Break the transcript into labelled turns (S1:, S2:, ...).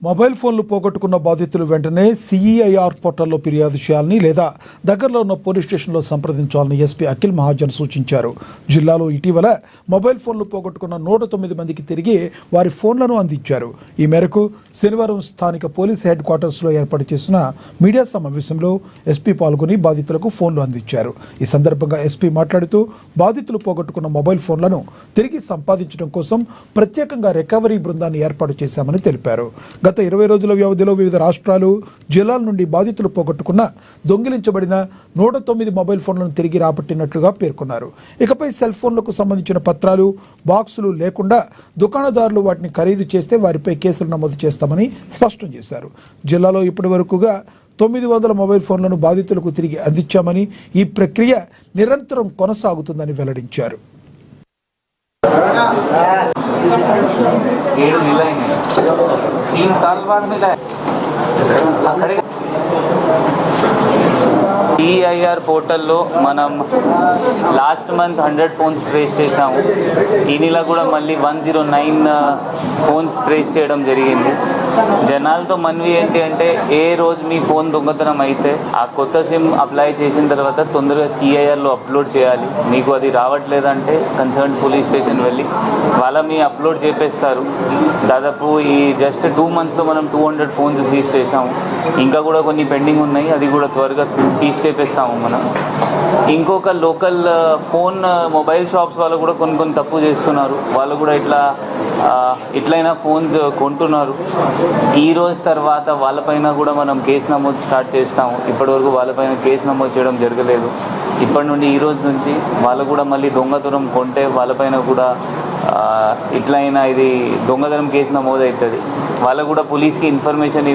S1: Mobile ఫోన్లు పోగొట్టుకున్న బాధితులు వెంటనే సిఈఐఆర్ పోర్టల్లో ఫిర్యాదు చేయాలని లేదా దగ్గరలో ఉన్న పోలీస్ స్టేషన్లో సంప్రదించాలని ఎస్పీ అఖిల్ మహాజన్ సూచించారు. జిల్లాలో ఇటీవల మొబైల్ ఫోన్లు పోగొట్టుకున్న 109 మందికి తిరిగి వారి ఫోన్లను అందించారు. ఈ మేరకు శనివారం స్థానిక పోలీస్ హెడ్ క్వార్టర్స్లో ఏర్పాటు చేసిన మీడియా సమావేశంలో ఎస్పీ పాల్గొని బాధితులకు ఫోన్లు అందించారు. ఈ సందర్భంగా ఎస్పీ మాట్లాడుతూ బాధితులు పోగొట్టుకున్న మొబైల్ ఫోన్లను తిరిగి సంపాదించడం కోసం ప్రత్యేకంగా రికవరీ బృందాన్ని ఏర్పాటు చేశామని తెలిపారు. గత 20 రోజుల వ్యవధిలో వివిధ రాష్ట్రాలు, జిల్లాల నుండి బాధితులు పోగొట్టుకున్న దొంగిలించబడిన 109 మొబైల్ ఫోన్లను తిరిగి రాబట్టినట్లుగా పేర్కొన్నారు. ఇకపై సెల్ ఫోన్లకు సంబంధించిన పత్రాలు, బాక్సులు లేకుండా దుకాణదారులు వాటిని ఖరీదు చేస్తే వారిపై కేసులు నమోదు చేస్తామని స్పష్టం చేశారు. జిల్లాలో ఇప్పటి వరకుగా 900 మొబైల్ ఫోన్లను బాధితులకు తిరిగి అందించామని, ఈ ప్రక్రియ నిరంతరం కొనసాగుతుందని వెల్లడించారు.
S2: 7 मिला ही नहीं, 3 साल बाद मिला है। ఈఐఆర్ పోర్టల్లో మనం లాస్ట్ మంత్ 100 ఫోన్స్ ట్రేస్ చేసాము. ఈ నెల కూడా మళ్ళీ 109 ఫోన్స్ ట్రేస్ చేయడం జరిగింది. జనాలతో మనవి ఏంటి అంటే, ఏ రోజు మీ ఫోన్ దొంగతనం అయితే ఆ కొత్త సిమ్ అప్లై చేసిన తర్వాత తొందరగా సిఐఆర్లో అప్లోడ్ చేయాలి. మీకు అది రావట్లేదంటే కన్సర్న్ పోలీస్ స్టేషన్ వెళ్ళి మీ అప్లోడ్ చేపేస్తారు. దాదాపు ఈ జస్ట్ 2 monthsలో మనం 200 ఫోన్స్ సీజ్ చేసాము. ఇంకా కూడా కొన్ని పెండింగ్ ఉన్నాయి, అది కూడా త్వరగా సీజ్ చేపేస్తాము మనం. ఇంకొక లోకల్ ఫోన్ మొబైల్ షాప్స్ వాళ్ళు కూడా కొన్ని తప్పు చేస్తున్నారు. వాళ్ళు కూడా ఇట్లయినా ఫోన్స్ కొంటున్నారు. ఈ రోజు తర్వాత వాళ్ళపైన కూడా మనం కేసు నమోదు స్టార్ట్ చేస్తాము. ఇప్పటివరకు వాళ్ళపైన కేసు నమోదు చేయడం జరగలేదు. ఇప్పటి నుండి ఈ రోజు నుంచి వాళ్ళు కూడా మళ్ళీ దొంగతనం కొంటే వాళ్ళపైన కూడా ఇట్లయినా ఇది దొంగతనం కేసు నమోదు అవుతుంది. వాళ్ళకు కూడా పోలీస్కి ఇన్ఫర్మేషన్